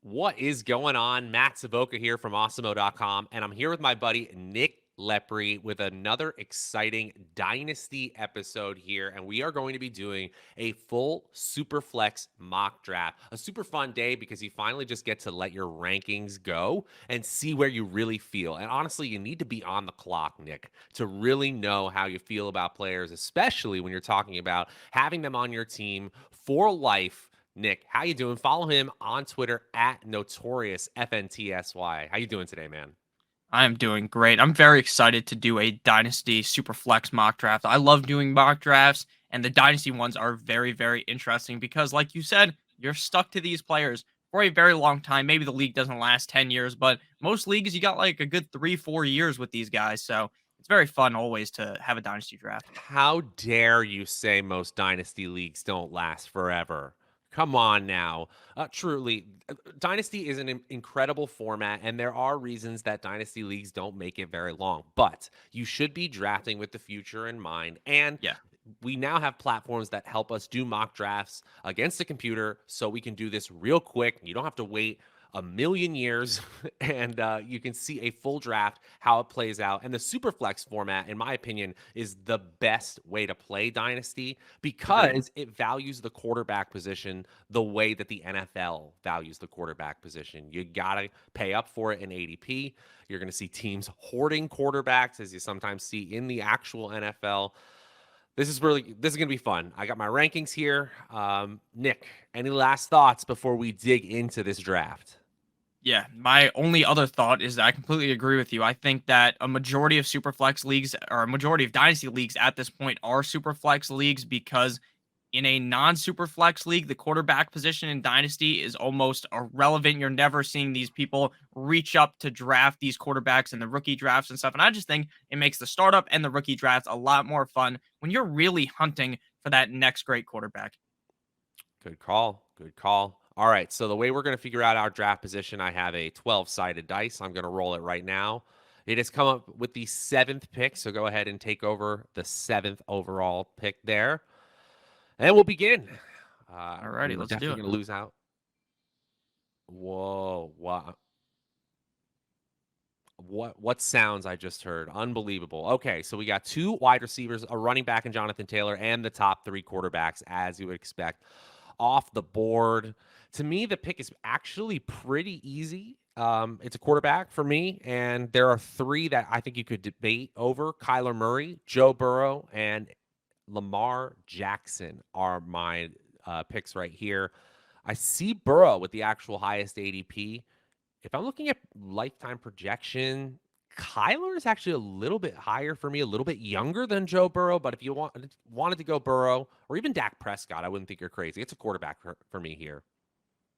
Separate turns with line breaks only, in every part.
What is going on? Matt Savoca here from Awesemo.com, and I'm here with my buddy Nick Lepri with another exciting Dynasty episode here. And we are going to be doing a full SuperFlex mock draft. A super fun day because you finally just get to let your rankings go and see where you really feel. And honestly, you need to be on the clock, Nick, to really know how you feel about players, especially when you're talking about having them on your team for life. Nick, how you doing? Follow him on Twitter at NotoriousFNTSY. How you doing today, man?
I am doing great. I'm very excited to do a Dynasty SuperFlex mock draft. I love doing mock drafts, and the Dynasty ones are very, very interesting because, like you said, you're stuck to these players for a very long time. Maybe the league doesn't last 10 years, but most leagues, you got like a good 3, 4 years with these guys. So it's very fun always to have a Dynasty draft.
How dare you say most dynasty leagues don't last forever? Come on now. Truly, Dynasty is an incredible format, and there are reasons that Dynasty leagues don't make it very long. But you should be drafting with the future in mind. And
Yeah.
we now have platforms that help us do mock drafts against a computer so we can do this real quick. You don't have to wait a million years and you can see a full draft, how it plays out. And the Superflex format, in my opinion, is the best way to play Dynasty
Agreed.
because it values the quarterback position the way that the NFL values the quarterback position. You got to pay up for it in ADP. You're going to see teams hoarding quarterbacks, as you sometimes see in the actual NFL. This is going to be fun. I got my rankings here. Nick, any last thoughts before we dig into this draft?
Yeah, my only other thought is that I completely agree with you. I think that a majority of superflex leagues or a majority of dynasty leagues at this point are superflex leagues because in a non-superflex league, the quarterback position in dynasty is almost irrelevant. You're never seeing these people reach up to draft these quarterbacks in the rookie drafts and stuff. And I just think it makes the startup and the rookie drafts a lot more fun when you're really hunting for that next great quarterback.
Good call. Good call. All right. So the way we're going to figure out our draft position, I have a 12-sided dice. I'm going to roll it right now. It has come up with the seventh pick. So go ahead and take over the seventh overall pick there. And we'll begin.
Alrighty,
We're
let's do
definitely
it.
going to lose out. Whoa. Wow. What sounds I just heard? Unbelievable. Okay, so we got two wide receivers, a running back in Jonathan Taylor, and the top three quarterbacks, as you would expect, off the board. To me, the pick is actually pretty easy. It's a quarterback for me, and there are three that I think you could debate over: Kyler Murray, Joe Burrow, and Lamar Jackson are my picks right here. I see Burrow with the actual highest ADP. If I'm looking at lifetime projection, Kyler is actually a little bit higher for me, a little bit younger than Joe Burrow. But if you wanted to go Burrow or even Dak Prescott, I wouldn't think you're crazy. It's a quarterback for me here.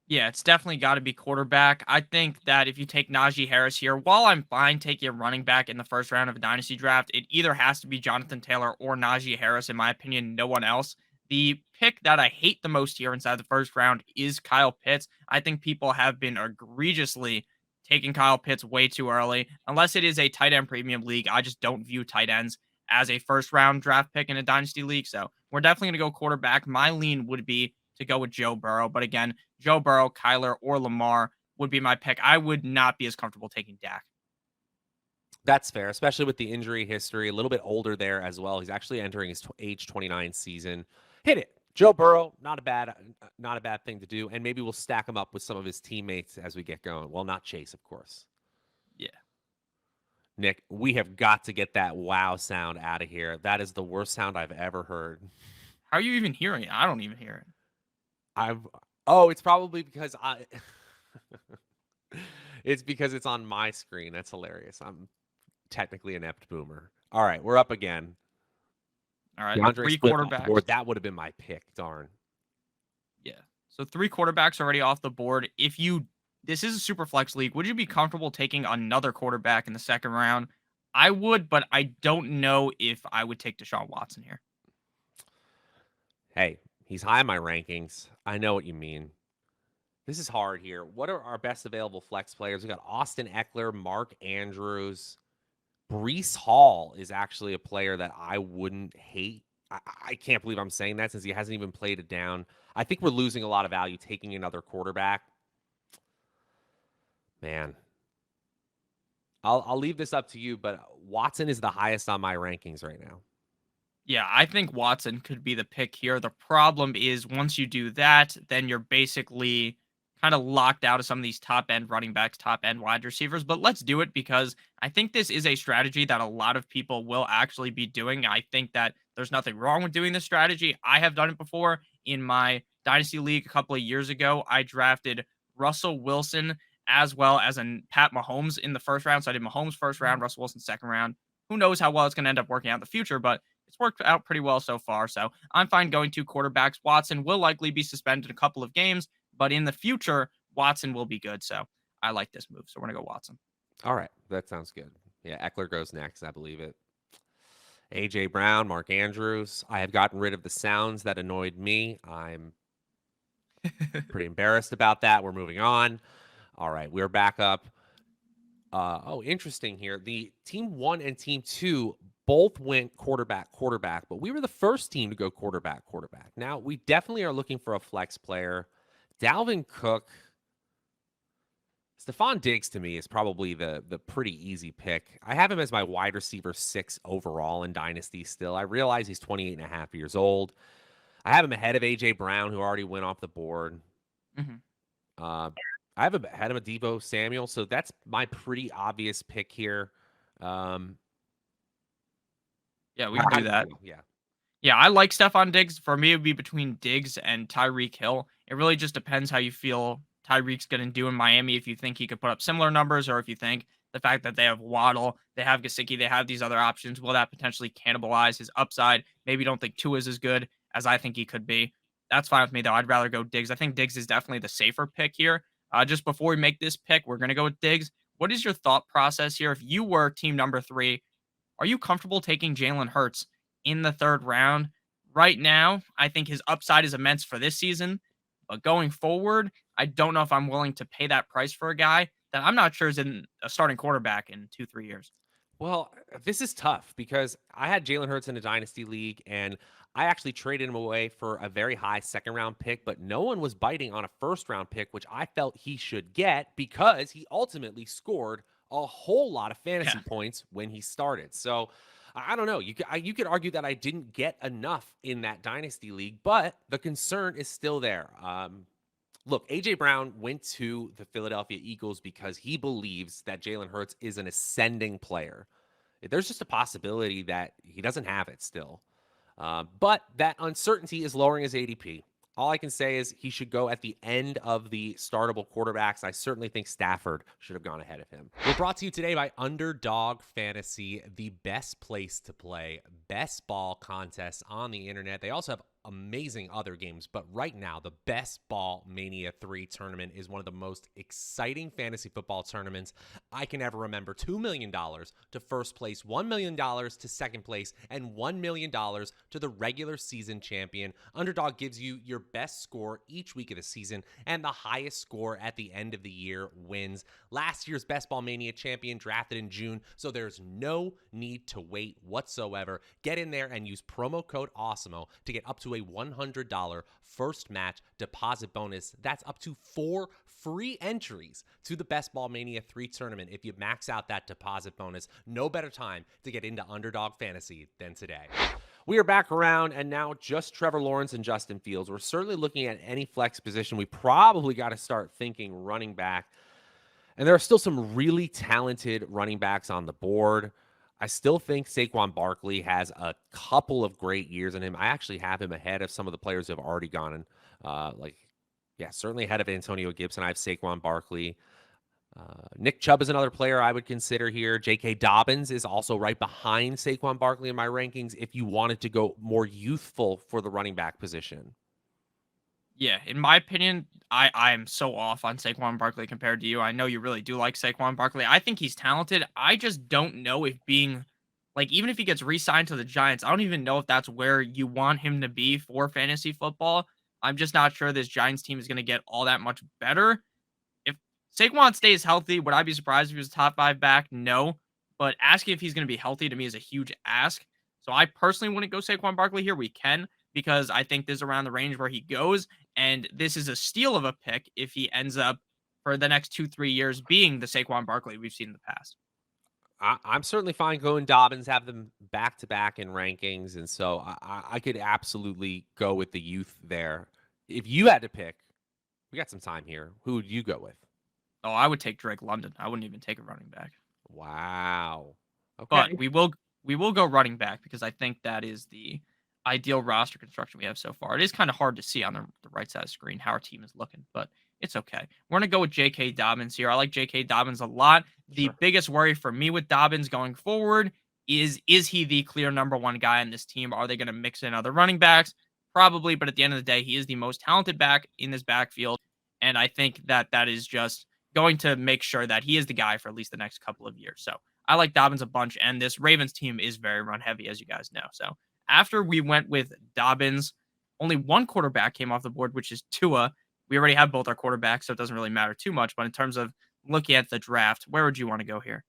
Yeah, it's definitely got to be quarterback. I think that if you take Najee Harris here, while I'm fine taking a running back in the first round of a dynasty draft, it either has to be Jonathan Taylor or Najee Harris. In my opinion, no one else. The pick that I hate the most here inside the first round is Kyle Pitts. I think people have been egregiously taking Kyle Pitts way too early. Unless it is a tight end premium league, I just don't view tight ends as a first round draft pick in a dynasty league. So we're definitely going to go quarterback. My lean would be to go with Joe Burrow. But again, Joe Burrow, Kyler, or Lamar would be my pick. I would not be as comfortable taking Dak.
That's fair, especially with the injury history. A little bit older there as well. He's actually entering his age 29 season. Hit it. Joe Burrow, not a bad thing to do. And maybe we'll stack him up with some of his teammates as we get going. Well, not Chase, of course.
Yeah.
Nick, we have got to get that wow sound out of here. That is the worst sound I've ever heard.
How are you even hearing it? I don't even hear it.
I've Oh, it's probably because I it's because it's on my screen. That's hilarious. I'm technically an inept boomer. All right, we're up again.
All right.
DeAndre
Three
Swift off the
quarterbacks.
board. That would have been my pick. Darn.
Yeah. So three quarterbacks already off the board. If you this is a super flex league, would you be comfortable taking another quarterback in the second round? I would, but I don't know if I would take Deshaun Watson here.
Hey, he's high in my rankings. I know what you mean. This is hard here. What are our best available flex players? We got Austin Eckler, Mark Andrews. Brees Hall is actually a player that I wouldn't hate. I can't believe I'm saying that since he hasn't even played it down. I think we're losing a lot of value taking another quarterback. Man, I'll leave this up to you, but Watson is the highest on my rankings right now.
Yeah, I think Watson could be the pick here. The problem is once you do that, then you're basically kind of locked out of some of these top end running backs, top end wide receivers. But let's do it because I think this is a strategy that a lot of people will actually be doing. I think that there's nothing wrong with doing this strategy. I have done it before in my Dynasty League a couple of years ago. I drafted Russell Wilson as well as Pat Mahomes in the first round. So I did Mahomes first round, Russell Wilson second round. Who knows how well it's going to end up working out in the future, but it's worked out pretty well so far. So I'm fine going to quarterbacks. Watson will likely be suspended a couple of games, but in the future, Watson will be good. So I like this move. So we're going to go Watson.
All right. That sounds good. Yeah. Eckler goes next. I believe it. A.J. Brown, Mark Andrews. I have gotten rid of the sounds that annoyed me. I'm pretty embarrassed about that. We're moving on. All right. We're back up. Interesting here. The team 1 and team 2 both went quarterback, but we were the first team to go quarterback. Now, we definitely are looking for a flex player. Dalvin Cook, Stefon Diggs to me is probably the pretty easy pick. I have him as my wide receiver 6 overall in Dynasty still. I realize he's 28 and a half years old. I have him ahead of A.J. Brown, who already went off the board.
Mm-hmm.
I have ahead of Deebo Samuel, so that's my pretty obvious pick here.
Yeah, we can do that.
Yeah.
Yeah, I like Stefon Diggs. For me, it would be between Diggs and Tyreek Hill. It really just depends how you feel Tyreek's going to do in Miami. If you think he could put up similar numbers, or if you think the fact that they have Waddle, they have Gesicki, they have these other options, will that potentially cannibalize his upside? Maybe don't think Tua is as good as I think he could be. That's fine with me, though. I'd rather go Diggs. I think Diggs is definitely the safer pick here. Just before we make this pick, we're going to go with Diggs. What is your thought process here? If you were team number 3, are you comfortable taking Jalen Hurts in the 3rd round? Right now, I think his upside is immense for this season, but going forward, I don't know if I'm willing to pay that price for a guy that I'm not sure is in a starting quarterback in 2-3 years.
Well, this is tough because I had Jalen Hurts in a dynasty league, and I actually traded him away for a very high 2nd-round pick, but no one was biting on a 1st-round pick, which I felt he should get because he ultimately scored a whole lot of fantasy points when he started. So I don't know. You could argue that I didn't get enough in that dynasty league, but the concern is still there. Look, A.J. Brown went to the Philadelphia Eagles because he believes that Jalen Hurts is an ascending player. There's just a possibility that he doesn't have it still. But that uncertainty is lowering his ADP. All I can say is he should go at the end of the startable quarterbacks. I certainly think Stafford should have gone ahead of him. We're brought to you today by Underdog Fantasy, the best place to play best ball contests on the internet. They also have amazing other games, but right now the Best Ball Mania 3 tournament is one of the most exciting fantasy football tournaments I can ever remember. $2 million to first place, $1 million to second place, and $1 million to the regular season champion. Underdog gives you your best score each week of the season, and the highest score at the end of the year wins. Last year's Best Ball Mania champion drafted in June, so there's no need to wait whatsoever. Get in there and use promo code Awesemo to get up to a $100 first match deposit bonus. That's up to 4 free entries to the Best Ball Mania 3 tournament if you max out that deposit bonus. No better time to get into Underdog Fantasy than today. We are back around, and now just Trevor Lawrence and Justin Fields. We're certainly looking at any flex position. We probably got to start thinking running back. And there are still some really talented running backs on the board. I still think Saquon Barkley has a couple of great years in him. I actually have him ahead of some of the players who have already gone. Certainly ahead of Antonio Gibson. I have Saquon Barkley. Nick Chubb is another player I would consider here. J.K. Dobbins is also right behind Saquon Barkley in my rankings if you wanted to go more youthful for the running back position.
Yeah, in my opinion, I am so off on Saquon Barkley compared to you. I know you really do like Saquon Barkley. I think he's talented. I just don't know if being even if he gets re-signed to the Giants, I don't even know if that's where you want him to be for fantasy football. I'm just not sure this Giants team is going to get all that much better. If Saquon stays healthy, would I be surprised if he was a top 5 back? No. But asking if he's going to be healthy to me is a huge ask. So I personally wouldn't go Saquon Barkley here. We can, because I think this is around the range where he goes. And this is a steal of a pick if he ends up for the next 2-3 years being the Saquon Barkley we've seen in the past.
I'm certainly fine going Dobbins, have them back to back in rankings, and so I could absolutely go with the youth there. If you had to pick, we got some time here. Who would you go with?
Oh, I would take Drake London. I wouldn't even take a running back.
Wow.
But
Okay.
we will go running back because I think that is the ideal roster construction we have so far. It is kind of hard to see on the right side of the screen how our team is looking, but it's okay. We're gonna go with J.K. Dobbins here. I like J.K. Dobbins a lot. The
Sure.
biggest worry for me with Dobbins going forward is he the clear number one guy in this team? Are they gonna mix in other running backs? Probably, but at the end of the day, he is the most talented back in this backfield, and I think that is just going to make sure that he is the guy for at least the next couple of years. So I like Dobbins a bunch, and this Ravens team is very run heavy, as you guys know. So after we went with Dobbins, only one quarterback came off the board, which is Tua. We already have both our quarterbacks, so it doesn't really matter too much. But in terms of looking at the draft, where would you want to go here?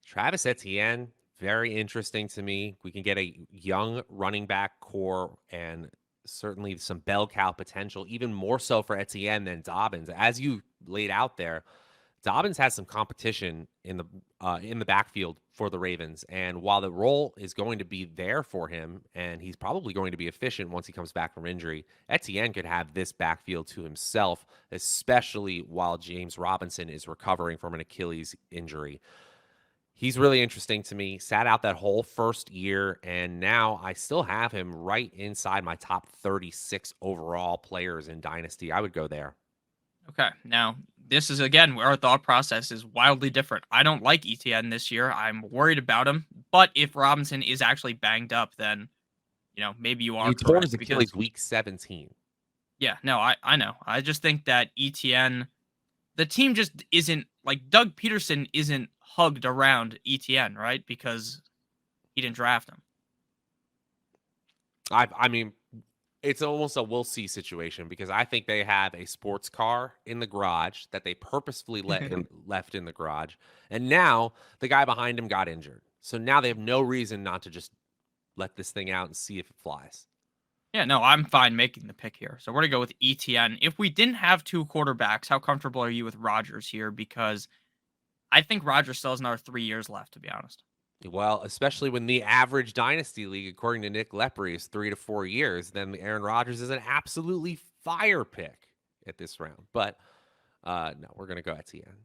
Travis Etienne, very interesting to me. We can get a young running back core and certainly some bell cow potential, even more so for Etienne than Dobbins. As you laid out there, Dobbins has some competition in the backfield for the Ravens, and while the role is going to be there for him, and he's probably going to be efficient once he comes back from injury, Etienne could have this backfield to himself, especially while James Robinson is recovering from an Achilles injury. He's really interesting to me. Sat out that whole first year, and now I still have him right inside my top 36 overall players in Dynasty. I would go there.
Okay, now this is again where our thought process is wildly different. I don't like ETN this year. I'm worried about him, but if Robinson is actually banged up, then maybe you are
He tore his
correct
Achilles
because
week 17.
yeah, no, I know. I just think that ETN, the team just isn't like Doug Peterson isn't hugged around ETN, right? Because he didn't draft him.
I mean, it's almost a we'll see situation because I think they have a sports car in the garage that they purposefully left in the garage, and now the guy behind him got injured. So now they have no reason not to just let this thing out and see if it flies.
Yeah, no, I'm fine making the pick here. So we're gonna go with ETN. If we didn't have two quarterbacks, how comfortable are you with Rodgers here? Because I think Rodgers still has another 3 years left, to be honest.
Well, especially when the average dynasty league, according to Nick Lepri, is 3 to 4 years, then Aaron Rodgers is an absolutely fire pick at this round. But no, we're gonna go Etienne.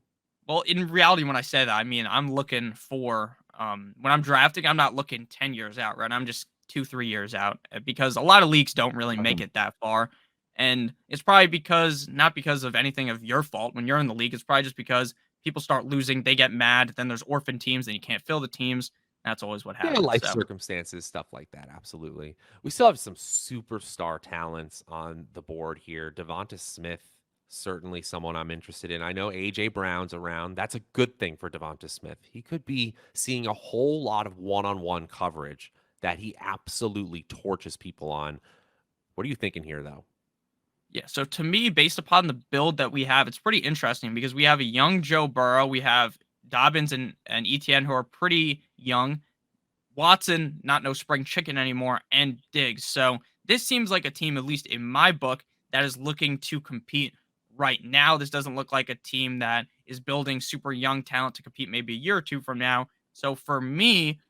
Well, in reality, when I say that, I mean I'm looking for when I'm drafting, I'm not looking 10 years out, right? I'm just 2-3 years out because a lot of leagues don't really make it that far. And it's probably because not because of anything of your fault when you're in the league. It's probably just because people start losing, they get mad, then there's orphan teams, and you can't fill the teams. That's always what
Yeah,
happens.
life
So
circumstances, stuff like that. Absolutely. We still have some superstar talents on the board here. Devonta Smith, certainly someone I'm interested in. I know AJ Brown's around. That's a good thing for Devonta Smith. He could be seeing a whole lot of one-on-one coverage that he absolutely torches people on. What are you thinking here, though?
yeah, so to me, based upon the build that we have, it's pretty interesting because we have a young Joe Burrow, we have Dobbins and Etienne who are pretty young. Watson, not no spring chicken anymore, and Diggs. So this seems like a team, at least in my book, that is looking to compete right now. This doesn't look like a team that is building super young talent to compete maybe a year or two from now. So for me,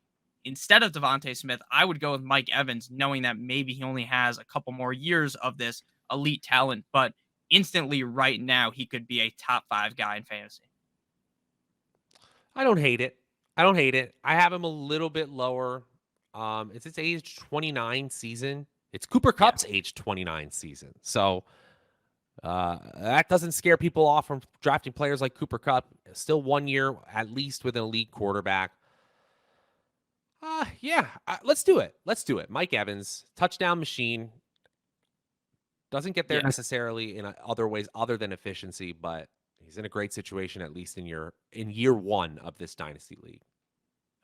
instead of Devontae Smith, I would go with Mike Evans, knowing that maybe he only has a couple more years of this elite talent, but instantly right now he could be a top 5 guy in fantasy.
I don't hate it. I don't hate it. I have him a little bit lower. It's his age 29 season. It's Cooper
Yeah.
Cup's age 29 season. So that doesn't scare people off from drafting players like Cooper Cup. Still 1 year at least with an elite quarterback. Yeah, let's do it. Let's do it. Mike Evans, touchdown machine. Doesn't get there
Yeah.
necessarily in other ways other than efficiency, but he's in a great situation at least in year one of this dynasty league.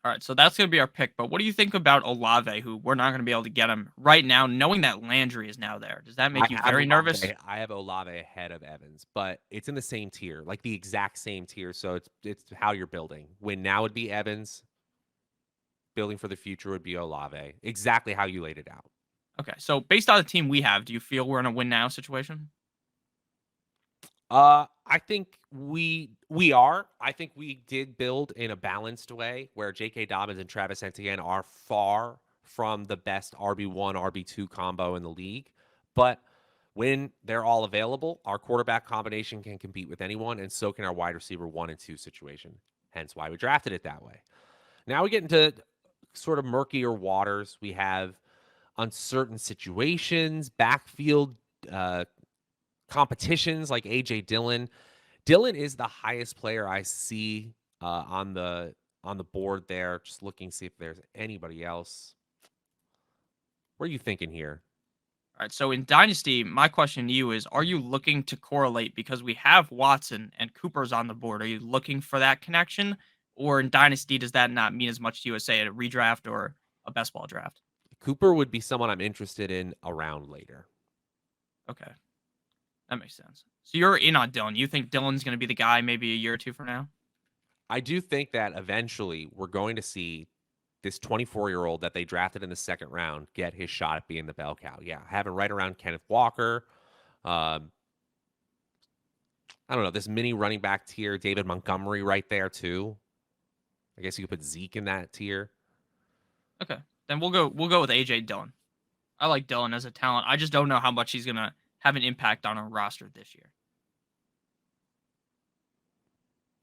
All right, so that's going to be our pick. But what do you think about Olave, who we're not going to be able to get him right now, knowing that Landry is now there? Does that make you very nervous?
I have Olave ahead of Evans, but it's in the same tier, like the exact same tier. So it's how you're building. Win now would be Evans. Building for the future would be Olave. Exactly how you laid it out.
Okay, so based on the team we have, do you feel we're in a win now situation?
I think we are. I think we did build in a balanced way where J.K. Dobbins and Travis Etienne are far from the best RB1, RB2 combo in the league. But when they're all available, our quarterback combination can compete with anyone, and so can our wide receiver 1 and 2 situation. Hence why we drafted it that way. Now we get into sort of murkier waters. We have uncertain situations, backfield competitions like AJ Dillon. Dillon is the highest player I see on the board there. Just looking to see if there's anybody else. What are you thinking here?
All right. So in Dynasty, my question to you is, are you looking to correlate because we have Watson and Cooper's on the board? Are you looking for that connection? Or in Dynasty, does that not mean as much to you as, say, a redraft or a best ball draft?
Cooper would be someone I'm interested in around later.
Okay. That makes sense. So you're in on Dillon. You think Dillon's going to be the guy maybe a year or two from now?
I do think that eventually we're going to see this 24-year-old that they drafted in the second round get his shot at being the bell cow. Yeah, having right around Kenneth Walker. I don't know, this mini running back tier, David Montgomery right there too. I guess you could put Zeke in that tier.
Okay. Then we'll go with AJ Dillon. I like Dillon as a talent. I just don't know how much he's going to have an impact on our roster this year.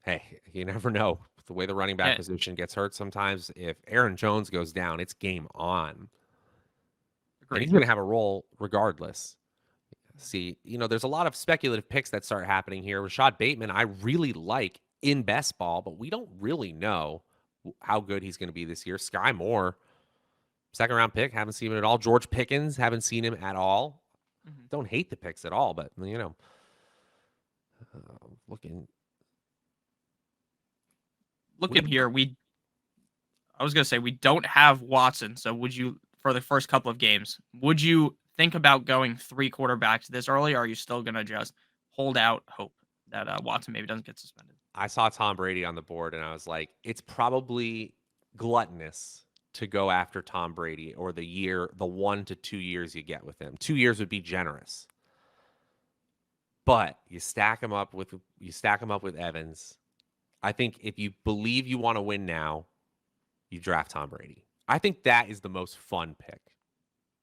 Hey, you never know. The way the running back position gets hurt sometimes, if Aaron Jones goes down, it's game on.
Agreed.
And he's going to have a role regardless. See, there's a lot of speculative picks that start happening here. Rashad Bateman, I really like in best ball, but we don't really know how good he's going to be this year. Sky Moore, second round pick, haven't seen him at all. George Pickens, haven't seen him at all. Mm-hmm. Don't hate the picks at all, but
looking here, I was gonna say we don't have Watson, so would you, for the first couple of games, would you think about going 3 quarterbacks this early, or are you still gonna just hold out hope that Watson maybe doesn't get suspended?
I saw Tom Brady on the board, and I was like, it's probably gluttonous to go after Tom Brady or the 1 to 2 years you get with him. 2 years would be generous. But you stack him up with Evans. I think if you believe you want to win now, you draft Tom Brady. I think that is the most fun pick.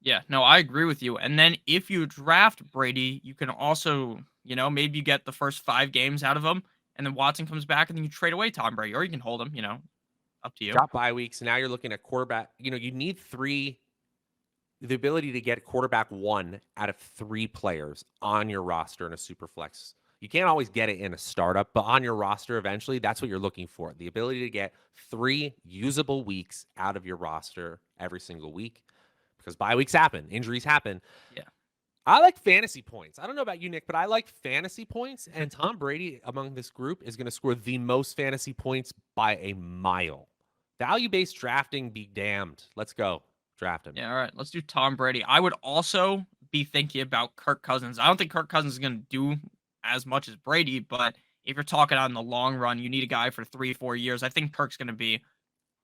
Yeah, no, I agree with you. And then if you draft Brady, you can also, maybe you get the first 5 games out of him, and then Watson comes back, and then you trade away Tom Brady, or you can hold him, up to you.
Drop bye weeks. Now you're looking at quarterback. You need 3, the ability to get quarterback 1 out of 3 players on your roster in a super flex. You can't always get it in a startup, but on your roster eventually, that's what you're looking for. The ability to get 3 usable weeks out of your roster every single week, because bye weeks happen, injuries happen.
Yeah.
I like fantasy points. I don't know about you, Nick, but I like fantasy points, and Tom Brady among this group is going to score the most fantasy points by a mile. Value-based drafting be damned. Let's go. Draft him.
Yeah, all right. Let's do Tom Brady. I would also be thinking about Kirk Cousins. I don't think Kirk Cousins is going to do as much as Brady, but if you're talking on the long run, you need a guy for 3-4 years. I think Kirk's going to be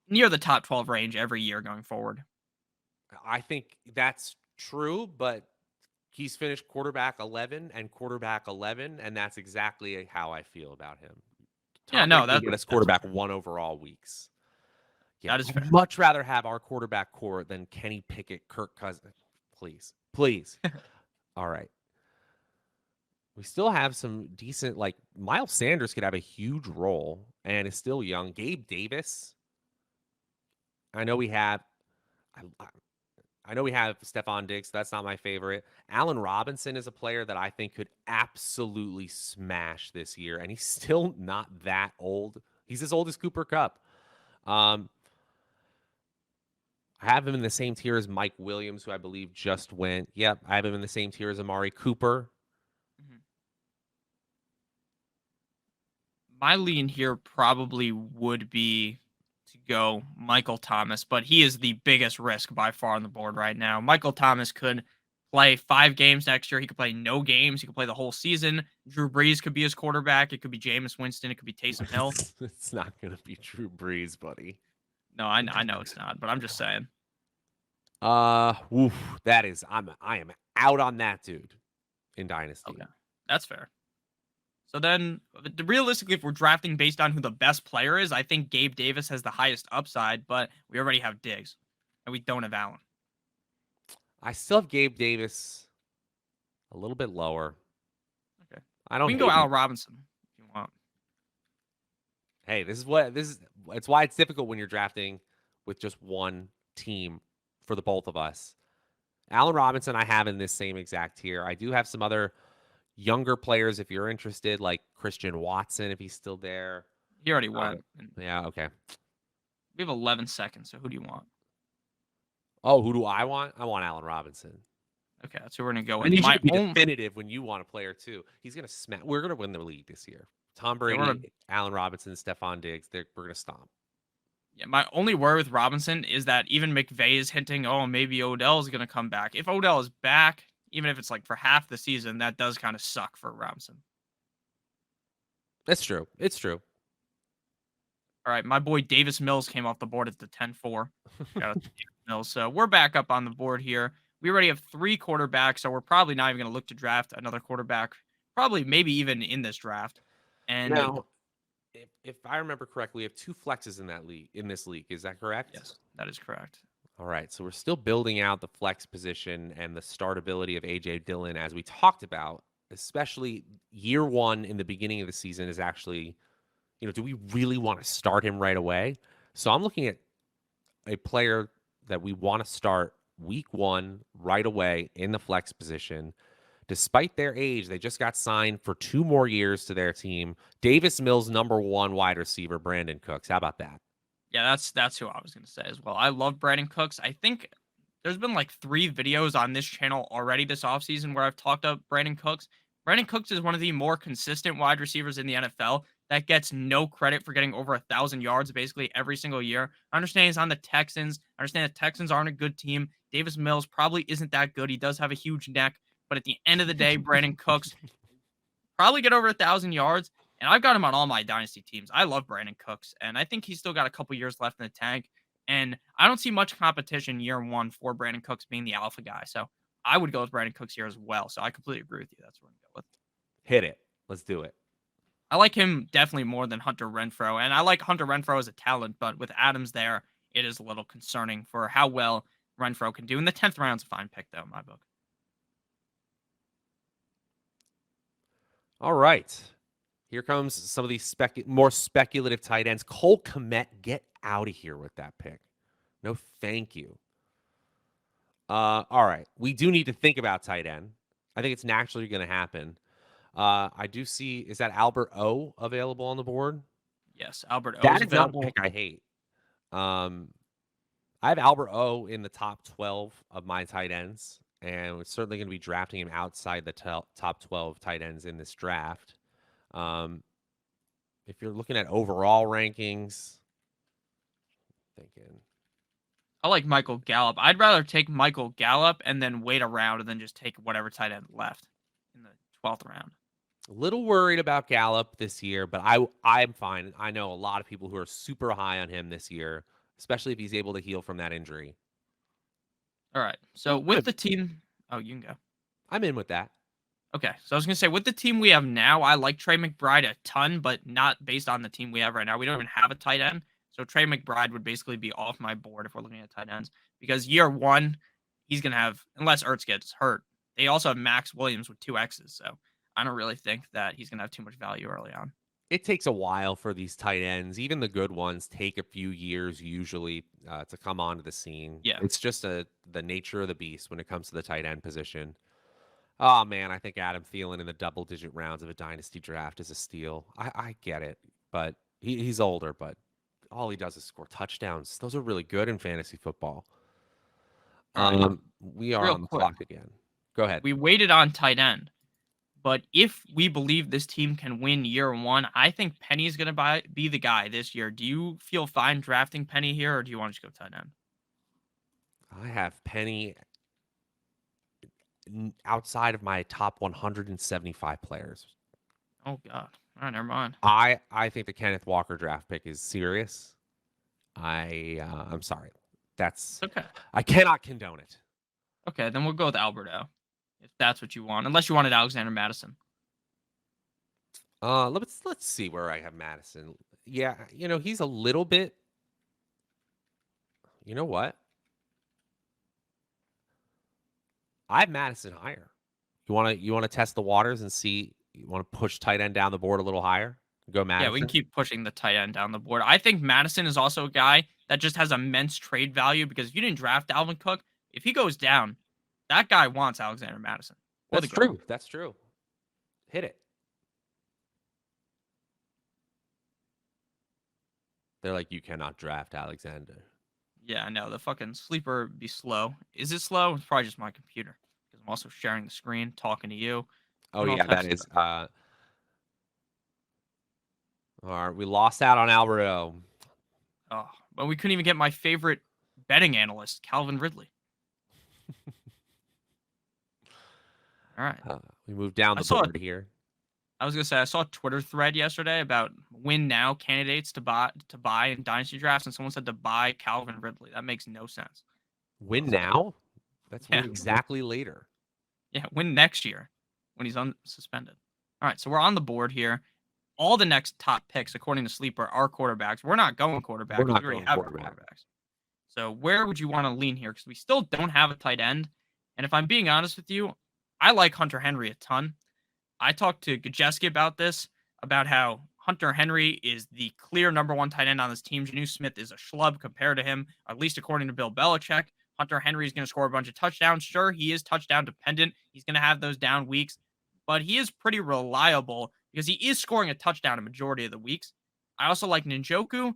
near the top 12 range every year going forward.
I think that's true, but he's finished quarterback 11 and quarterback 11, and that's exactly how I feel about him. That's quarterback 1 overall weeks. Yeah,
that is fair.
I'd much rather have our quarterback core than Kenny Pickett, Kirk Cousins. Please. All right. We still have some decent, like Miles Sanders could have a huge role and is still young. Gabe Davis. I know we have Stefon Diggs. So that's not my favorite. Allen Robinson is a player that I think could absolutely smash this year, and he's still not that old. He's as old as Cooper Kupp. I have him in the same tier as Mike Williams, who I believe just went. Yep, I have him in the same tier as Amari Cooper.
Mm-hmm. My lean here probably would be to go Michael Thomas, but he is the biggest risk by far on the board right now. Michael Thomas could play 5 games next year. He could play no games. He could play the whole season. Drew Brees could be his quarterback. It could be Jameis Winston. It could be Taysom Hill.
It's not going to be Drew Brees, buddy.
No, I know it's not, but I'm just saying.
That is, I am out on that dude in Dynasty.
Okay, that's fair. So then, realistically, if we're drafting based on who the best player is, I think Gabe Davis has the highest upside, but we already have Diggs, and we don't have Allen.
I still have Gabe Davis a little bit lower.
Okay.
I don't
We can go
hate
Allen
it.
Robinson if you want.
Hey, it's why it's difficult when you're drafting with just one team for the both of us. Allen Robinson, I have in this same exact tier. I do have some other younger players if you're interested, like Christian Watson, if he's still there.
He already went.
Yeah, okay.
We have 11 seconds, so who do you want?
Oh, who do I want? I want Allen Robinson.
Okay, that's who we're gonna go
I
with.
need you to be definitive when you want a player too. He's gonna smash. We're gonna win the league this year. Tom Brady, Allen Robinson, Stefon Diggs. We're gonna stomp.
Yeah, my only worry with Robinson is that even McVay is hinting, oh, maybe Odell is gonna come back. If Odell is back, even if it's like for half the season, that does kind of suck for Robinson.
That's true. It's true.
All right, my boy Davis Mills came off the board at the 10-4. Shout out to Davis Mills. So we're back up on the board here. We already have 3 quarterbacks, so we're probably not even going to look to draft another quarterback. Probably, maybe even in this draft. And
now, if I remember correctly, we have 2 flexes in that league. In this league, is that correct?
Yes, that is correct.
All right, so we're still building out the flex position and the startability of AJ Dillon, as we talked about. Especially year 1 in the beginning of the season is actually, do we really want to start him right away? So I'm looking at a player that we want to start week 1 right away in the flex position. Despite their age, they just got signed for 2 more years to their team. Davis Mills, number 1 wide receiver, Brandin Cooks. How about that?
Yeah, that's who I was going to say as well. I love Brandin Cooks. I think there's been like 3 videos on this channel already this offseason where I've talked about Brandin Cooks. Brandin Cooks is one of the more consistent wide receivers in the NFL that gets no credit for getting over 1,000 yards basically every single year. I understand he's on the Texans. I understand the Texans aren't a good team. Davis Mills probably isn't that good. He does have a huge neck. But at the end of the day, Brandin Cooks probably get over 1,000 yards. And I've got him on all my dynasty teams. I love Brandin Cooks. And I think he's still got a couple years left in the tank. And I don't see much competition year 1 for Brandin Cooks being the alpha guy. So I would go with Brandin Cooks here as well. So I completely agree with you. That's what I'm going to go with.
Hit it. Let's do it.
I like him definitely more than Hunter Renfrow. And I like Hunter Renfrow as a talent, but with Adams there, it is a little concerning for how well Renfrow can do. In the 10th round's a fine pick, though, in my book.
All right. Here comes some of these more speculative tight ends. Cole Kmet, get out of here with that pick. No, thank you. All right. We do need to think about tight end. I think it's naturally going to happen. I do see, is that Albert O available on the board?
Yes, Albert O
that
is
is
available.
Not a pick I hate. I have Albert O in the top 12 of my tight ends, and we're certainly going to be drafting him outside the top 12 tight ends in this draft. If you're looking at overall rankings, thinking.
I like Michael Gallup. I'd rather take Michael Gallup and then wait around than just take whatever tight end left in the 12th round.
A little worried about Gallup this year, but I'm fine. I know a lot of people who are super high on him this year, especially if he's able to heal from that injury.
All right. So with the team, you can go.
I'm in with that.
Okay. So I was going to say, with the team we have now, I like Trey McBride a ton, but not based on the team we have right now. We don't even have a tight end. So Trey McBride would basically be off my board if we're looking at tight ends, because year 1, he's going to have, unless Ertz gets hurt, they also have Max Williams with 2 X's. So I don't really think that he's going to have too much value early on.
It takes a while for these tight ends. Even the good ones take a few years usually to come onto the scene.
Yeah.
It's just the nature of the beast when it comes to the tight end position. Oh, man, I think Adam Thielen in the double-digit rounds of a dynasty draft is a steal. I get it, but he's older, but all he does is score touchdowns. Those are really good in fantasy football. We are on the clock again. Go ahead.
We waited on tight end. But if we believe this team can win year 1, I think Penny is going to be the guy this year. Do you feel fine drafting Penny here, or do you want to just go tight end?
I have Penny outside of my top 175 players.
Oh, God. All right, never mind.
I think the Kenneth Walker draft pick is serious. I'm sorry. That's
okay.
I cannot condone it.
Okay, then we'll go with Alberto. If that's what you want, unless you wanted Alexander Mattison.
Let's see where I have Mattison. Yeah, he's a little bit. You know what? I have Mattison higher. You wanna test the waters and see? You want to push tight end down the board a little higher? Go
Yeah, we can
Mattison.
keep pushing the tight end down the board. I think Mattison is also a guy that just has immense trade value because if you didn't draft Dalvin Cook, if he goes down, that guy wants Alexander Mattison for the
That's
go.
true. That's true. Hit it. They're like, you cannot draft Alexander.
Yeah, no, the fucking sleeper would be slow. Is it slow? It's probably just my computer because I'm also sharing the screen, talking to you,
Oh
doing all
yeah,
types
that
of
is.
stuff.
All right, we lost out on Alberto.
Oh, but we couldn't even get my favorite betting analyst, Calvin Ridley. All right.
We moved down
I
the
saw
board here.
I was gonna say I saw a Twitter thread yesterday about win now candidates to buy in dynasty drafts, and someone said to buy Calvin Ridley. That makes no sense.
Win now? That's
Yeah,
win exactly later.
yeah, win next year when he's unsuspended. All right, so we're on the board here. All the next top picks, according to Sleeper, are quarterbacks. We're not going
We're
quarterback because
not
we already
going
have our
quarterback.
quarterbacks. So where would you want to lean here? Because we still don't have a tight end. And if I'm being honest with you, I like Hunter Henry a ton. I talked to Gajeski about this, about how Hunter Henry is the clear number one tight end on this team. Janu Smith is a schlub compared to him, at least according to Bill Belichick. Hunter Henry is going to score a bunch of touchdowns. Sure, he is touchdown dependent. He's going to have those down weeks, but he is pretty reliable because he is scoring a touchdown a majority of the weeks. I also like Njoku,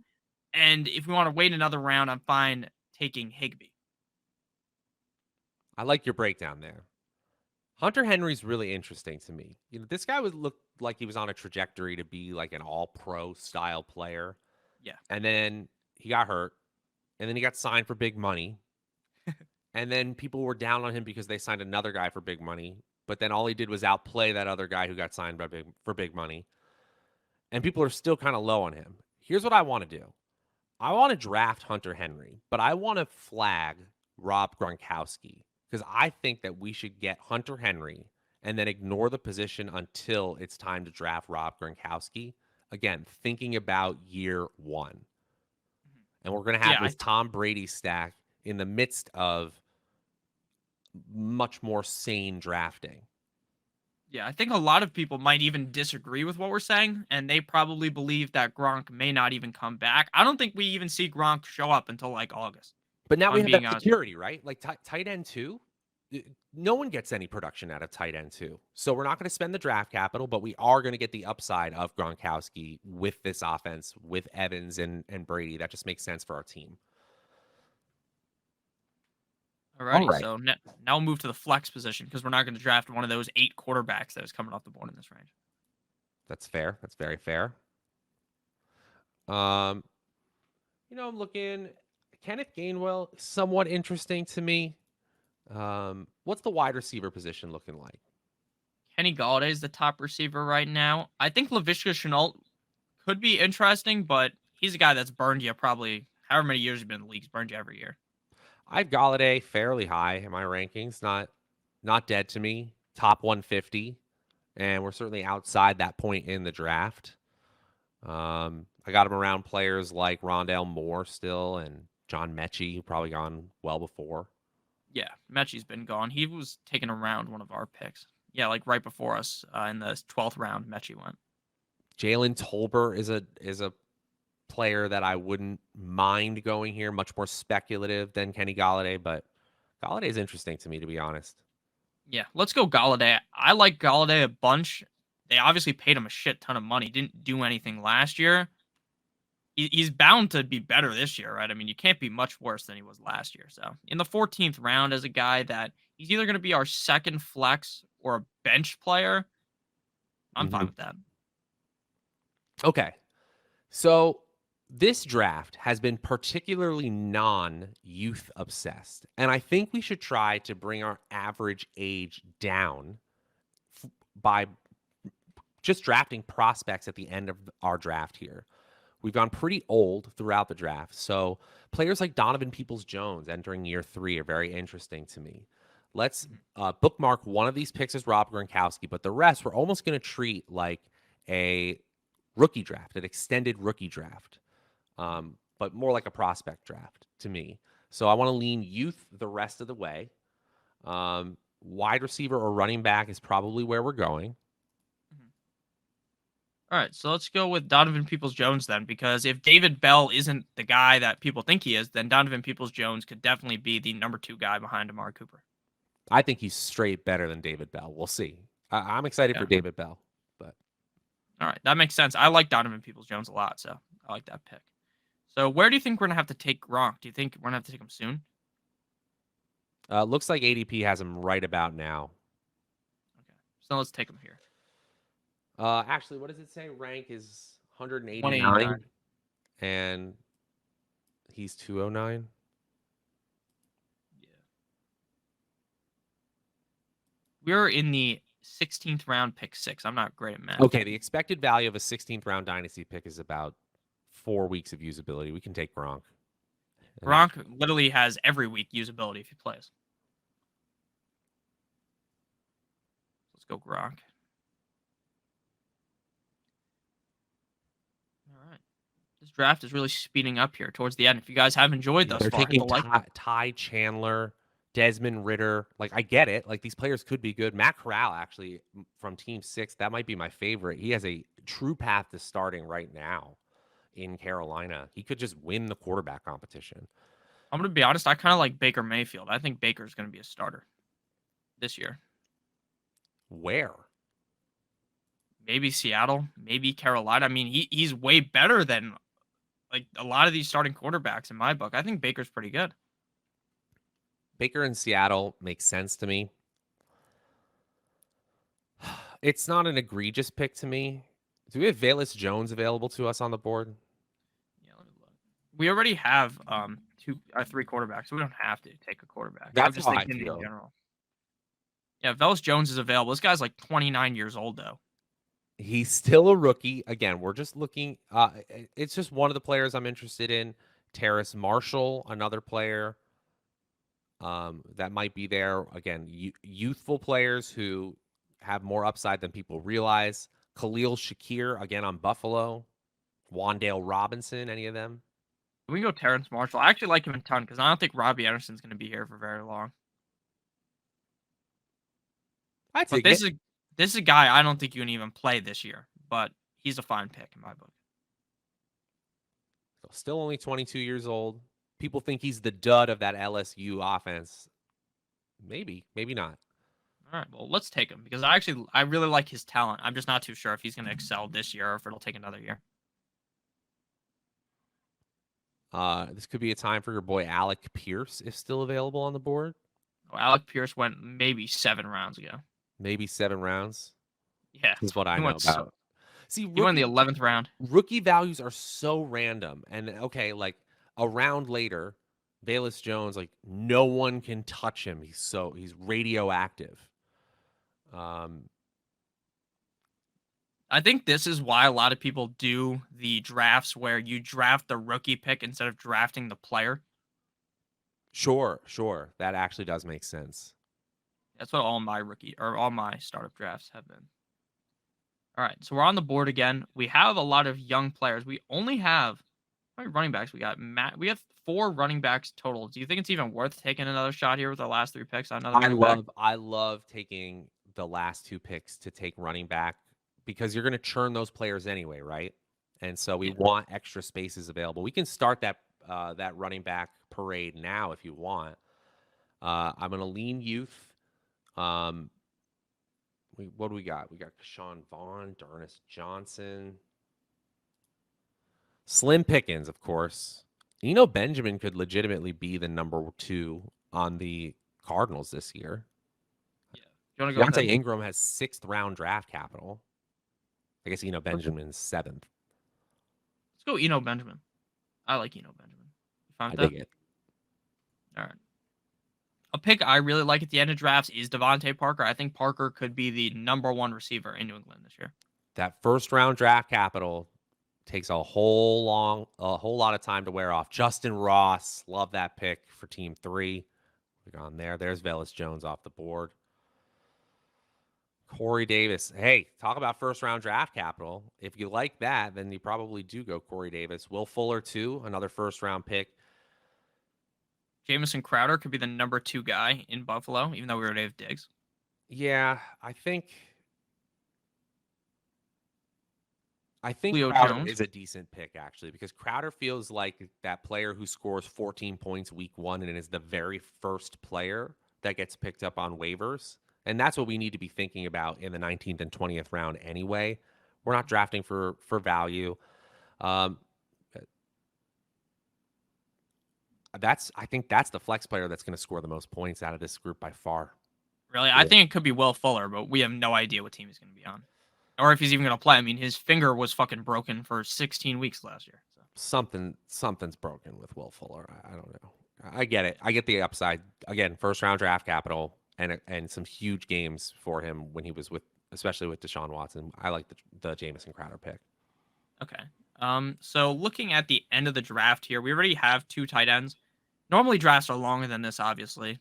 and if we want to wait another round, I'm fine taking Higbee.
I like your breakdown there. Hunter Henry's really interesting to me. This guy would look like he was on a trajectory to be like an all-pro style player,
Yeah.
and then he got hurt, and then he got signed for big money, and then people were down on him because they signed another guy for big money, but then all he did was outplay that other guy who got signed for big money, and people are still kind of low on him. Here's what I want to do. I want to draft Hunter Henry, but I want to flag Rob Gronkowski because I think that we should get Hunter Henry and then ignore the position until it's time to draft Rob Gronkowski. Again, thinking about year one. And we're going to have
Yeah,
this Tom Brady stack in the midst of much more sane drafting.
Yeah, I think a lot of people might even disagree with what we're saying, and they probably believe that Gronk may not even come back. I don't think we even see Gronk show up until like August.
But now we
I'm
have
being
that
honest.
security, right? Like tight end two, no one gets any production out of tight end two. So we're not going to spend the draft capital, but we are going to get the upside of Gronkowski with this offense, with Evans and Brady. That just makes sense for our team.
Alrighty,
All right.
so now we'll move to the flex position because we're not going to draft one of those 8 quarterbacks that is coming off the board in this range.
That's fair. That's very fair. I'm looking. Kenneth Gainwell, somewhat interesting to me. What's the wide receiver position looking like?
Kenny Golladay is the top receiver right now. I think Laviska Shenault could be interesting, but he's a guy that's burned you probably however many years he's been in the league. He's burned you every year.
I have Golladay fairly high in my rankings. Not dead to me. Top 150. And we're certainly outside that point in the draft. I got him around players like Rondale Moore still and John Mechie, who probably gone well before.
Yeah, Mechie's been gone. He was taken around one of our picks. Yeah, like right before us in the 12th round, Mechie went.
Jalen Tolbert is a player that I wouldn't mind going here. Much more speculative than Kenny Golladay, but Golladay is interesting to me, to be honest.
Yeah, let's go Golladay. I like Golladay a bunch. They obviously paid him a shit ton of money. Didn't do anything last year. He's bound to be better this year, right? I mean, you can't be much worse than he was last year. So, in the 14th round, as a guy that he's either going to be our second flex or a bench player, I'm fine with that.
Okay. So this draft has been particularly non-youth obsessed, and I think we should try to bring our average age down by just drafting prospects at the end of our draft here. We've gone pretty old throughout the draft, so players like Donovan Peoples-Jones entering year 3 are very interesting to me. Let's bookmark one of these picks as Rob Gronkowski, but the rest we're almost going to treat like a rookie draft, an extended rookie draft, but more like a prospect draft to me. So I want to lean youth the rest of the way. Wide receiver or running back is probably where we're going.
All right, so let's go with Donovan Peoples-Jones then, because if David Bell isn't the guy that people think he is, then Donovan Peoples-Jones could definitely be the number 2 guy behind Amari Cooper.
I think he's straight better than David Bell. We'll see. I'm excited for David Bell, but
all right, that makes sense. I like Donovan Peoples-Jones a lot, so I like that pick. So where do you think we're gonna have to take Gronk? Do you think we're gonna have to take him soon?
looks like ADP has him right about now.
Okay, so let's take him here.
Actually, what does it say? Rank is 189,
189.
and he's 209.
Yeah. We're in the 16th round, pick 6. I'm not great at math.
Okay, the expected value of a 16th round dynasty pick is about 4 weeks of usability. We can take Gronk.
Gronk literally has every week usability if he plays. Let's go Gronk. All right. This draft is really speeding up here towards the end. If you guys have enjoyed thus
They're
far,
taking Ty Chandler, Desmond Ridder. Like, I get it. Like, these players could be good. Matt Corral, actually, from Team 6, that might be my favorite. He has a true path to starting right now in Carolina. He could just win the quarterback competition.
I'm going to be honest. I kind of like Baker Mayfield. I think Baker's going to be a starter this year.
Where?
Maybe Seattle, maybe Carolina. I mean, he's way better than like a lot of these starting quarterbacks in my book. I think Baker's pretty good.
Baker in Seattle makes sense to me. It's not an egregious pick to me. Do we have Velus Jones available to us on the board?
Yeah, let me look. We already have 3 quarterbacks, so we don't have to take a quarterback.
That's
I'm just
how I
thinking
feel.
in general. Yeah, Velus Jones is available. This guy's like 29 years old though.
He's still a rookie. Again, we're just looking. It's just one of the players I'm interested in. Terrace Marshall, another player that might be there. Again, youthful players who have more upside than people realize. Khalil Shakir, again on Buffalo. Wan'Dale Robinson, any of them?
We can go Terrace Marshall. I actually like him a ton because I don't think Robbie Anderson's going to be here for very long. But this is a guy I don't think you can even play this year, but he's a fine pick in my book.
Still only 22 years old. People think he's the dud of that LSU offense. Maybe, maybe not.
All right, well, let's take him because I really like his talent. I'm just not too sure if he's going to excel this year or if it'll take another year.
This could be a time for your boy Alec Pierce if still available on the board.
Oh, Alec Pierce went maybe 7 rounds ago.
Maybe 7 rounds.
Yeah,
is what I know about. See,
he won the 11th round.
Rookie values are so random, and okay, like a round later, Velus Jones, like no one can touch him. He's radioactive.
I think this is why a lot of people do the drafts where you draft the rookie pick instead of drafting the player.
Sure. That actually does make sense.
That's what all my startup drafts have been. All right, so we're on the board again. We have a lot of young players. We only have how many running backs we got? We have 4 running backs total. Do you think it's even worth taking another shot here with our last 3 picks on another running back?
I love taking the last 2 picks to take running back because you're going to churn those players anyway, right? And so we want extra spaces available. We can start that running back parade now if you want. I'm going to lean youth. What do we got? We got Deshaun Vaughn, Darnus Johnson, Slim Pickens, of course. Benjamin could legitimately be the number 2 on the Cardinals this year.
Yeah, you want to go?
Deontay Ingram has 6th round draft capital. I guess Benjamin's 7th.
Let's go Benjamin. I like Benjamin. You
I dig it.
All right. A pick I really like at the end of drafts is Devontae Parker. I think Parker could be the number 1 receiver in New England this year.
That 1st round draft capital takes a whole lot of time to wear off. Justin Ross, love that pick for Team 3. We're on there. There's Velus Jones off the board. Corey Davis. Hey, talk about first round draft capital. If you like that, then you probably do go Corey Davis. Will Fuller, too, another first round pick.
Jamison Crowder could be the number 2 guy in Buffalo, even though we already have Diggs.
Yeah, I think
Julio
Crowder
Jones.
is a decent pick, actually, because Crowder feels like that player who scores 14 points week 1 and is the very first player that gets picked up on waivers. And that's what we need to be thinking about in the 19th and 20th round anyway. We're not drafting for value. Um, I think that's the flex player that's going to score the most points out of this group by far.
Really, I
Yeah.
think it could be Will Fuller, but we have no idea what team he's going to be on, or if he's even going to play. I mean, his finger was fucking broken for 16 weeks last year. So.
Something's broken with Will Fuller. I don't know. I get it. I get the upside. Again, first round draft capital and some huge games for him when he was especially with Deshaun Watson. I like the Jamison Crowder pick.
Okay. So looking at the end of the draft here, we already have 2 tight ends. Normally drafts are longer than this, obviously.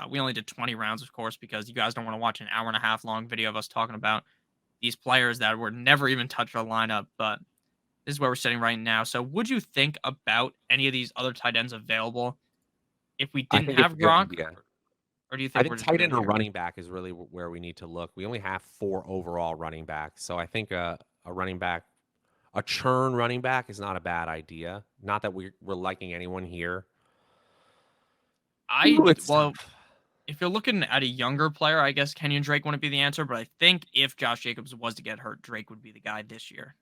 We only did 20 rounds, of course, because you guys don't want to watch an hour and a half long video of us talking about these players that were never even touched our lineup. But this is where we're sitting right now. So would you think about any of these other tight ends available if we
I
didn't
think it's
have
a good
Gronk?
idea.
Or do you
I
think
think
we're just
tight
good
end or
here?
running back is really where we need to look. We only have 4 overall running backs, so I think a running back, a churn running back, is not a bad idea. Not that we're liking anyone here. Ooh, it's
Well,
tough.
if you're looking at a younger player, I guess Kenyan Drake wouldn't be the answer, but I think if Josh Jacobs was to get hurt, Drake would be the guy this year.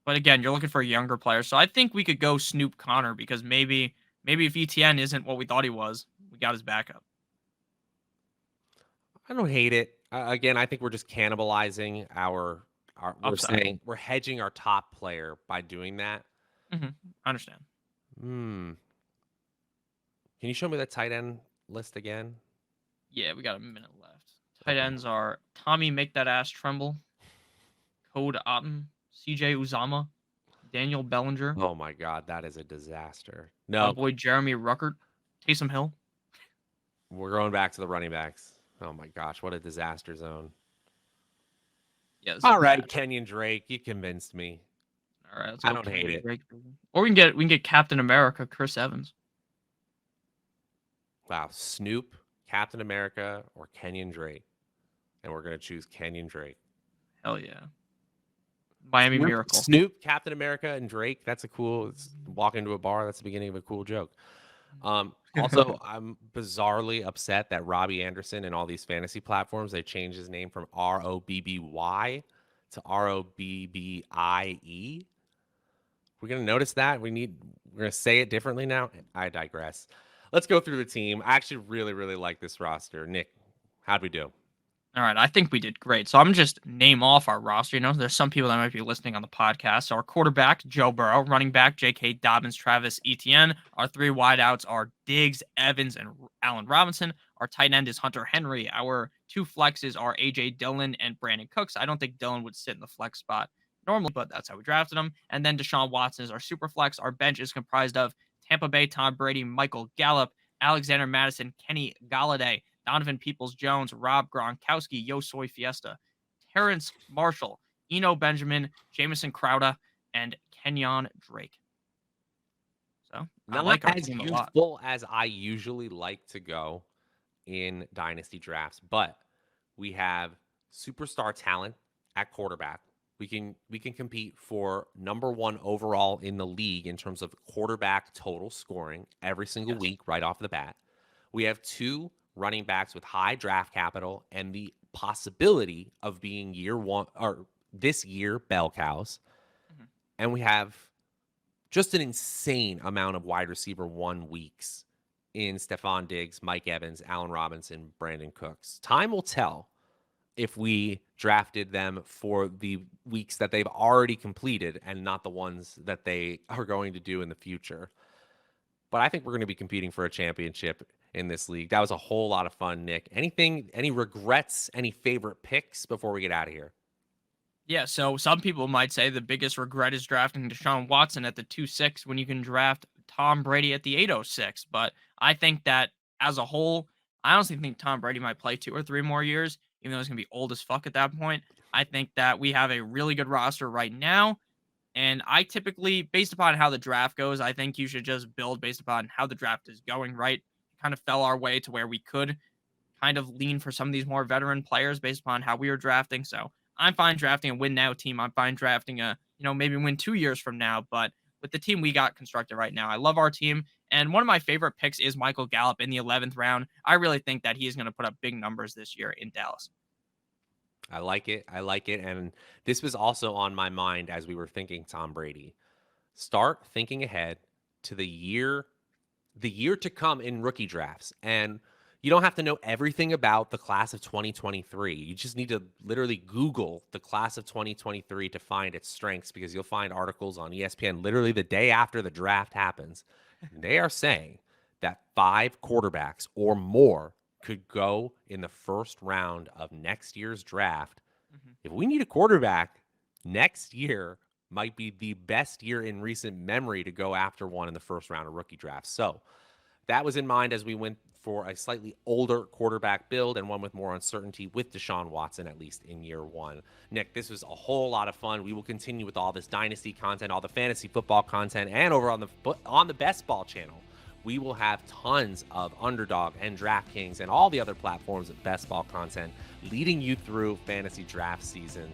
But again, you're looking for a younger player, so I think we could go Snoop Connor because maybe if Etienne isn't what we thought he was, we got his backup.
I don't hate it. Again, I think we're just cannibalizing we're
Upside.
saying we're hedging our top player by doing that.
I understand.
Hmm. Can you show me the tight end list again?
Yeah, we got a minute left. Tight
Okay.
ends are Tommy Make That Ass Tremble, Code Otten, CJ Uzama, Daniel Bellinger,
Oh my God, that is a disaster.
my
No,
boy Jeremy Ruckert, Taysom Hill.
we're going back to the running backs. Oh my gosh, what a disaster zone.
Yeah, this is
All
bad.
right, Kenyan Drake, you convinced me.
All right, let's
I
go
don't hate
Kenyan
it.
Drake. Or we can get Captain America, Chris Evans.
Wow, Snoop, Captain America, or Kenyan Drake, and we're gonna choose Kenyan Drake.
Hell yeah. Miami Miracle.
Snoop, Captain America, and Drake. That's a cool. Walk into a bar. That's the beginning of a cool joke. Also, I'm bizarrely upset that Robbie Anderson and all these fantasy platforms, they changed his name from Robby to Robbie. We're gonna notice that. We're gonna say it differently now. I digress. Let's go through the team. I actually really, really like this roster. Nick, how'd we do?
All right, I think we did great. So I'm just name off our roster. There's some people that might be listening on the podcast. So our quarterback, Joe Burrow, running back, J.K. Dobbins, Travis Etienne. Our 3 wideouts are Diggs, Evans, and Allen Robinson. Our tight end is Hunter Henry. Our 2 flexes are A.J. Dillon and Brandin Cooks. I don't think Dillon would sit in the flex spot normally, but that's how we drafted him. And then Deshaun Watson is our super flex. Our bench is comprised of Tampa Bay, Tom Brady, Michael Gallup, Alexander Mattison, Kenny Golladay, Donovan Peoples-Jones, Rob Gronkowski, Yo Soy Fiesta, Terrace Marshall, Eno Benjamin, Jamison Crowder, and Kenyan Drake. So I
Not
like our
as
team a lot.
youthful as I usually like to go in dynasty drafts, but we have superstar talent at quarterback. We can compete for number 1 overall in the league in terms of quarterback total scoring every single
Yes.
week right off the bat. We have 2 running backs with high draft capital and the possibility of being year 1 or this year bell cows.
Mhm.
And we have just an insane amount of wide receiver 1 weeks in Stefon Diggs, Mike Evans, Allen Robinson, Brandin Cooks. Time will tell if we drafted them for the weeks that they've already completed and not the ones that they are going to do in the future. But I think we're going to be competing for a championship in this league. That was a whole lot of fun, Nick. Any regrets, any favorite picks before we get out of here?
Yeah, so some people might say the biggest regret is drafting Deshaun Watson at the 2-6 when you can draft Tom Brady at the 806. But I think that as a whole, I honestly think Tom Brady might play 2 or 3 more years, even though he's gonna be old as fuck at that point. I think that we have a really good roster right now, and I typically, based upon how the draft goes, I think you should just build based upon how the draft is going, right? Kind of fell our way to where we could kind of lean for some of these more veteran players based upon how we were drafting. So I'm fine drafting a win now team. I'm fine drafting a, maybe win 2 years from now. But with the team we got constructed right now, I love our team. And one of my favorite picks is Michael Gallup in the 11th round. I really think that he is going to put up big numbers this year in Dallas.
I like it. I like it. And this was also on my mind as we were thinking Tom Brady. Start thinking ahead to the year to come in rookie drafts. And you don't have to know everything about the class of 2023. You just need to literally Google the class of 2023 to find its strengths, because you'll find articles on ESPN literally the day after the draft happens. They are saying that 5 quarterbacks or more could go in the first round of next year's draft.
Mhm.
If we need a quarterback, next year might be the best year in recent memory to go after one in the first round of rookie drafts. So that was in mind as we went for a slightly older quarterback build and one with more uncertainty with Deshaun Watson, at least in year one. Nick, this was a whole lot of fun. We will continue with all this dynasty content, all the fantasy football content, and over on the Best Ball channel, we will have tons of Underdog and DraftKings and all the other platforms of Best Ball content leading you through fantasy draft season.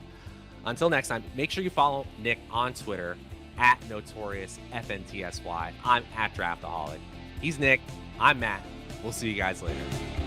Until next time, make sure you follow Nick on Twitter at NotoriousFNTSY. I'm at Draftaholic. He's Nick. I'm Matt. We'll see you guys later.